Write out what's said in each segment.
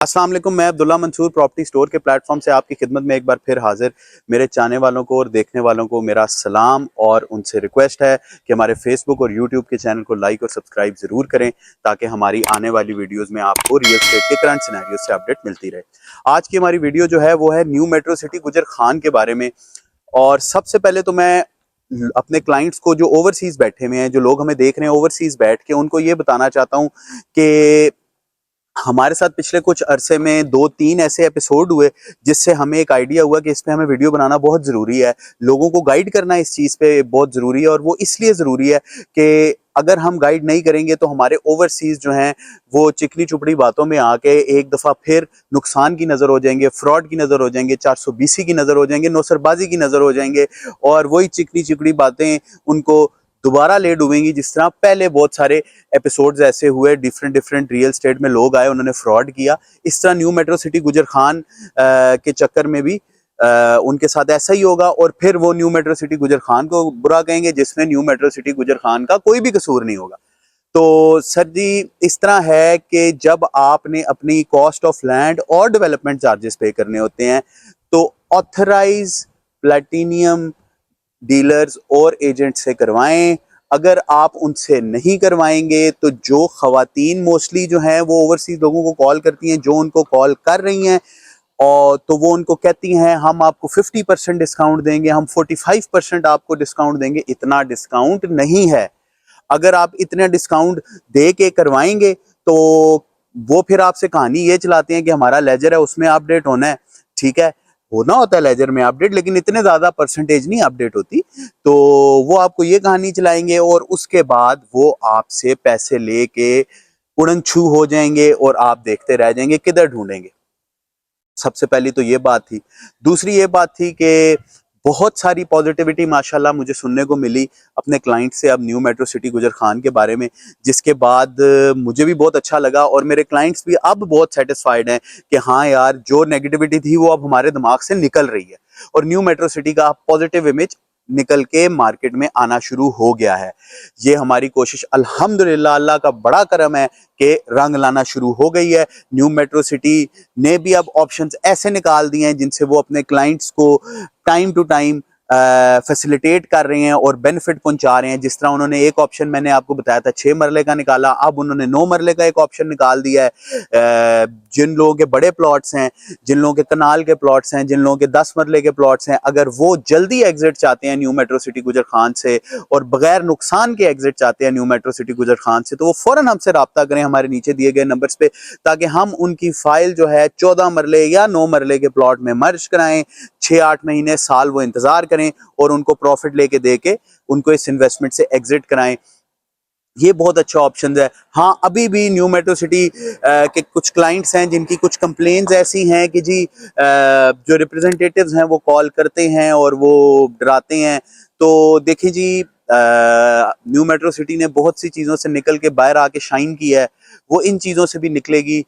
अस्सलाम वालेकुम। मैं अब्दुल्ला मंसूर प्रॉपर्टी स्टोर के प्लेटफॉर्म से आपकी खिदमत में एक बार फिर हाजिर। मेरे चाहने वालों को और देखने वालों को मेरा सलाम और उनसे रिक्वेस्ट है कि हमारे फेसबुक और यूट्यूब के चैनल को लाइक और सब्सक्राइब ज़रूर करें ताकि हमारी आने वाली वीडियोस में आपको रियल एस्टेट के करंट सिनेरियो से अपडेट मिलती रहे। आज की हमारी वीडियो जो है वो है न्यू मेट्रो सिटी गुजर खान के बारे में। और सबसे पहले तो मैं अपने क्लाइंट्स को जो ओवरसीज़ बैठे हुए हैं, जो लोग हमें देख रहे हैं ओवरसीज़ बैठ के, उनको ये बताना चाहता हूँ कि हमारे साथ पिछले कुछ अरसे में 2-3 ऐसे एपिसोड हुए जिससे हमें एक आइडिया हुआ कि इस पे हमें वीडियो बनाना बहुत ज़रूरी है। लोगों को गाइड करना इस चीज़ पे बहुत ज़रूरी है, और वो इसलिए ज़रूरी है कि अगर हम गाइड नहीं करेंगे तो हमारे ओवरसीज़ जो हैं वो चिकनी चुपड़ी बातों में आके एक दफ़ा फिर नुकसान की नज़र हो जाएंगे, फ्रॉड की नज़र हो जाएंगे, 420 की नज़र हो जाएंगे, नौसरबाजी की नज़र हो जाएंगे, और वही चिकनी चिपड़ी बातें उनको दोबारा ले डूबेंगी। जिस तरह पहले बहुत सारे एपिसोड्स ऐसे हुए, डिफरेंट डिफरेंट रियल स्टेट में लोग आए, उन्होंने फ्रॉड किया। इस तरह न्यू मेट्रो सिटी गुजर खान के चक्कर में भी उनके साथ ऐसा ही होगा, और फिर वो न्यू मेट्रो सिटी गुजर खान को बुरा कहेंगे जिसमें न्यू मेट्रो सिटी गुजर खान का कोई भी कसूर नहीं होगा। तो सर जी, इस तरह है कि जब आपने अपनी कॉस्ट ऑफ लैंड और डेवलपमेंट चार्जेस पे करने होते हैं तो ऑथराइज प्लेटिनियम डीलर्स और एजेंट से करवाएं। अगर आप उनसे नहीं करवाएंगे तो जो खवातीन मोस्टली जो हैं वो ओवरसीज लोगों को कॉल करती हैं, जो उनको कॉल कर रही हैं, और तो वो उनको कहती हैं हम आपको 50% डिस्काउंट देंगे, हम 45% आपको डिस्काउंट देंगे। इतना डिस्काउंट नहीं है। अगर आप इतना डिस्काउंट दे के करवाएंगे तो वो फिर आपसे कहानी ये चलाते हैं कि हमारा लेजर है उसमें अपडेट होना है। ठीक है, होना होता है लेजर में अपडेट, लेकिन इतने ज्यादा परसेंटेज नहीं अपडेट होती। तो वो आपको ये कहानी चलाएंगे और उसके बाद वो आपसे पैसे लेके उड़न छू हो जाएंगे और आप देखते रह जाएंगे किधर ढूंढेंगे। सबसे पहली तो ये बात थी। दूसरी ये बात थी कि बहुत सारी पॉजिटिविटी माशाल्लाह मुझे सुनने को मिली अपने क्लाइंट से अब न्यू मेट्रो सिटी गुजर खान के बारे में, जिसके बाद मुझे भी बहुत अच्छा लगा और मेरे क्लाइंट्स भी अब बहुत सेटिस्फाइड हैं कि हाँ यार, जो नेगेटिविटी थी वो अब हमारे दिमाग से निकल रही है और न्यू मेट्रो सिटी का पॉजिटिव इमेज निकल के मार्केट में आना शुरू हो गया है। ये हमारी कोशिश अल्हम्दुलिल्लाह, अल्लाह का बड़ा करम है कि रंग लाना शुरू हो गई है। न्यू मेट्रो सिटी ने भी अब ऑप्शंस ऐसे निकाल दिए हैं जिनसे वो अपने क्लाइंट्स को टाइम टू टाइम फैसिलिटेट कर रहे हैं और बेनिफिट पहुंचा रहे हैं। जिस तरह उन्होंने एक ऑप्शन मैंने आपको बताया था 6 मरले का निकाला, अब उन्होंने 9 मरले का एक ऑप्शन निकाल दिया है। जिन लोगों के बड़े प्लॉट्स हैं, जिन लोगों के कनाल के प्लॉट्स हैं, जिन लोगों के 10 मरले के प्लॉट्स हैं, अगर वो जल्दी एग्जिट चाहते हैं न्यू मेट्रो सिटी गुजर खान से और बगैर नुकसान के एग्जिट चाहते हैं न्यू मेट्रो सिटी गुजर खान से, तो वो फौरन हमसे रब्ता करें हमारे नीचे दिए गए नंबर्स पे, ताकि हम उनकी फाइल जो है 14 मरले या 9 मरले के प्लॉट में मर्ज कराएं। 6-8 महीने साल वो इंतजार करें और उनको प्रॉफिट लेके दे के उनको इस इन्वेस्टमेंट से एग्जिट कराएं। ये बहुत अच्छा ऑप्शन है। हाँ, अभी भी न्यू मेट्रो सिटी के कुछ क्लाइंट्स हैं जिनकी कुछ कंप्लेंट्स ऐसी हैं कि जी जो रिप्रेजेंटेटिव्स हैं वो कॉल करते हैं और वो डराते हैं। तो देखिए जी, न्यू मेट्रो सिटी ने बहुत सी चीज़ों से निकल के बाहर आके शाइन किया है, वो इन चीज़ों से भी निकलेगी।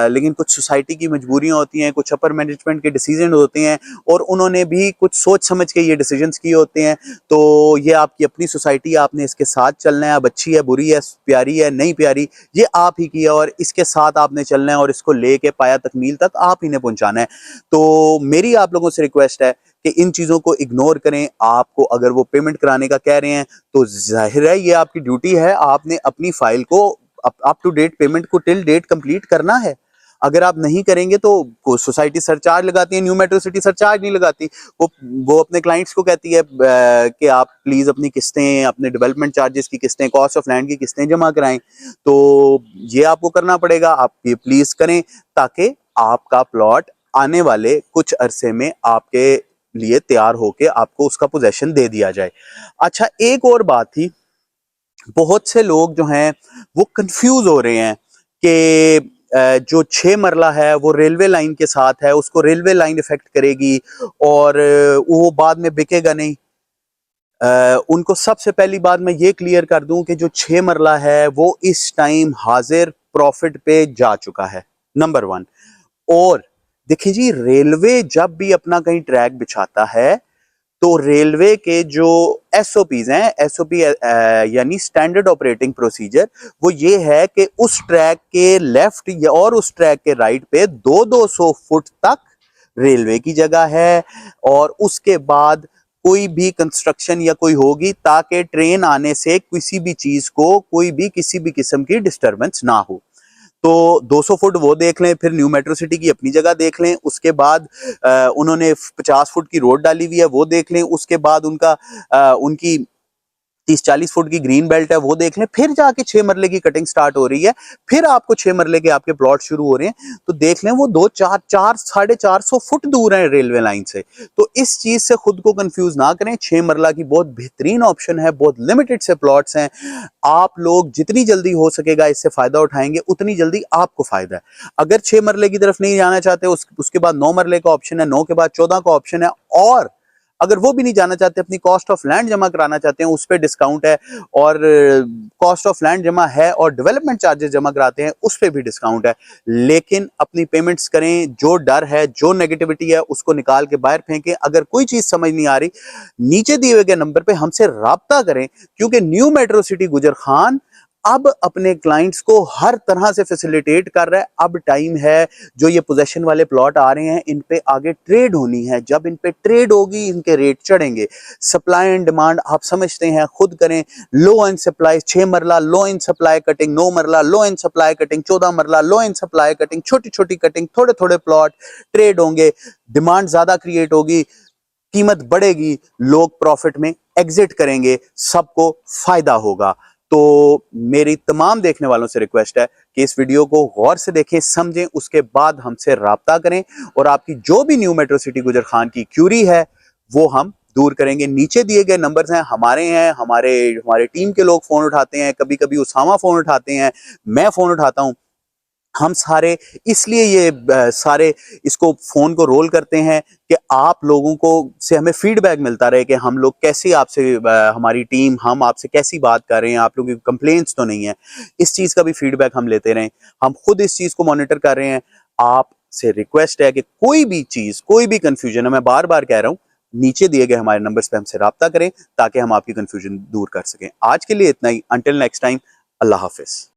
लेकिन कुछ सोसाइटी की मजबूरियां होती हैं, कुछ अपर मैनेजमेंट के डिसीजन होते हैं और उन्होंने भी कुछ सोच समझ के ये डिसीजंस किए होते हैं। तो ये आपकी अपनी सोसाइटी, आपने इसके साथ चलना है। अब अच्छी है, बुरी है, प्यारी है, नहीं प्यारी, ये आप ही की है और इसके साथ आपने चलना है और इसको लेके पाया तकमील तक आप ही ने पहुंचाना है। तो मेरी आप लोगों से रिक्वेस्ट है कि इन चीज़ों को इग्नोर करें। आपको अगर वो पेमेंट कराने का कह रहे हैं तो जाहिर है ये आपकी ड्यूटी है, आपने अपनी फाइल को अप टू डेट पेमेंट को टिल डेट कंप्लीट करना है। अगर आप नहीं करेंगे तो सोसाइटी सरचार्ज लगाती है, न्यू मेट्रो सिटी सरचार्ज नहीं लगाती। वो अपने क्लाइंट्स को कहती है कि आप प्लीज अपनी किस्तें, अपने डेवलपमेंट चार्जेस की किस्तें, कॉस्ट ऑफ लैंड की किस्तें जमा कराएं। तो ये आपको करना पड़ेगा, आप ये प्लीज करें ताकि आपका प्लॉट आने वाले कुछ अरसे में आपके लिए तैयार होके आपको उसका पोजेशन दे दिया जाए। अच्छा, एक और बात थी, बहुत से लोग जो हैं वो कंफ्यूज हो रहे हैं कि जो 6 मरला है वो रेलवे लाइन के साथ है, उसको रेलवे लाइन इफेक्ट करेगी और वो बाद में बिकेगा नहीं। उनको सबसे पहली बात मैं ये क्लियर कर दूं कि जो 6 मरला है वो इस टाइम हाजिर प्रॉफिट पे जा चुका है, नंबर 1। और देखिए जी, रेलवे जब भी अपना कहीं ट्रैक बिछाता है तो तो रेलवे के जो एसओपीज हैं, एसओपी यानी स्टैंडर्ड ऑपरेटिंग प्रोसीजर, वो ये है कि उस ट्रैक के लेफ्ट या और उस ट्रैक के राइट पे 200 फुट तक रेलवे की जगह है, और उसके बाद कोई भी कंस्ट्रक्शन या कोई होगी ताकि ट्रेन आने से किसी भी चीज को, कोई भी किसी भी किस्म की डिस्टरबेंस ना हो। तो 200 फुट वो देख लें, फिर न्यू मेट्रो सिटी की अपनी जगह देख लें, उसके बाद उन्होंने 50 फुट की रोड डाली हुई है वो देख लें, उसके बाद उनकी 30-40 फुट की ग्रीन बेल्ट है वो देख लें, फिर जाके 6 मरले की कटिंग स्टार्ट हो रही है, फिर आपको 6 मरले के आपके प्लॉट शुरू हो रहे हैं, तो देख लें वो 450 फुट दूर है रेलवे लाइन से। तो इस चीज से खुद को कंफ्यूज ना करें, 6 मरला की बहुत बेहतरीन ऑप्शन है, बहुत लिमिटेड से प्लॉट्स हैं, आप लोग जितनी जल्दी हो सकेगा इससे फायदा उठाएंगे उतनी जल्दी आपको फायदा है। अगर 6 मरले की तरफ नहीं जाना चाहते, उसके बाद 9 मरले का ऑप्शन है, 9 के बाद 14 का ऑप्शन है, और अगर वो भी नहीं जाना चाहते, अपनी कॉस्ट ऑफ लैंड जमा कराना चाहते हैं, उस पर डिस्काउंट है, और कॉस्ट ऑफ लैंड जमा है और डेवलपमेंट चार्जेस जमा कराते हैं उस पर भी डिस्काउंट है। लेकिन अपनी पेमेंट्स करें, जो डर है, जो नेगेटिविटी है उसको निकाल के बाहर फेंकें। अगर कोई चीज समझ नहीं आ रही, नीचे दिए हुए गए नंबर पे हमसे राब्ता करें, क्योंकि न्यू मेट्रो सिटी गुजर खान अब अपने क्लाइंट्स को हर तरह से फैसिलिटेट कर रहा है। अब टाइम है, जो ये पोजेशन वाले प्लॉट आ रहे हैं इन पे आगे ट्रेड होनी है, जब इन पे ट्रेड होगी इनके रेट चढ़ेंगे। सप्लाई एंड डिमांड आप समझते हैं, खुद करें। लो एंड सप्लाई 6 मरला लो एंड सप्लाई कटिंग, 9 मरला लो एंड सप्लाई कटिंग, 14 मरला लो एंड सप्लाई कटिंग, छोटी छोटी कटिंग, थोड़े थोड़े प्लॉट ट्रेड होंगे, डिमांड ज्यादा क्रिएट होगी, कीमत बढ़ेगी, लोग प्रॉफिट में एग्जिट करेंगे, सबको फायदा होगा। तो मेरी तमाम देखने वालों से रिक्वेस्ट है कि इस वीडियो को गौर से देखें, समझें, उसके बाद हमसे राब्ता करें, और आपकी जो भी न्यू मेट्रो सिटी गुजर खान की क्यूरी है वो हम दूर करेंगे। नीचे दिए गए नंबर्स हैं हमारे टीम के लोग फोन उठाते हैं, कभी कभी उसामा फोन उठाते हैं, मैं फोन उठाता हूं। हम सारे इसलिए सारे इसको फोन को रोल करते हैं कि आप लोगों को से हमें फीडबैक मिलता रहे कि हम लोग कैसे आपसे, हमारी टीम, हम आपसे कैसी बात कर रहे हैं, आप लोगों की कंप्लेंट्स तो नहीं है। इस चीज का भी फीडबैक हम लेते रहें, हम खुद इस चीज को मॉनिटर कर रहे हैं। आपसे रिक्वेस्ट है कि कोई भी चीज, कोई भी कंफ्यूजन है, मैं बार बार कह रहा हूं, नीचे दिए गए हमारे नंबर्स पे हमसे राब्ता करें ताकि हम आपकी कंफ्यूजन दूर कर सकें। आज के लिए इतना ही, अंटिल नेक्स्ट टाइम, अल्लाह हाफिज।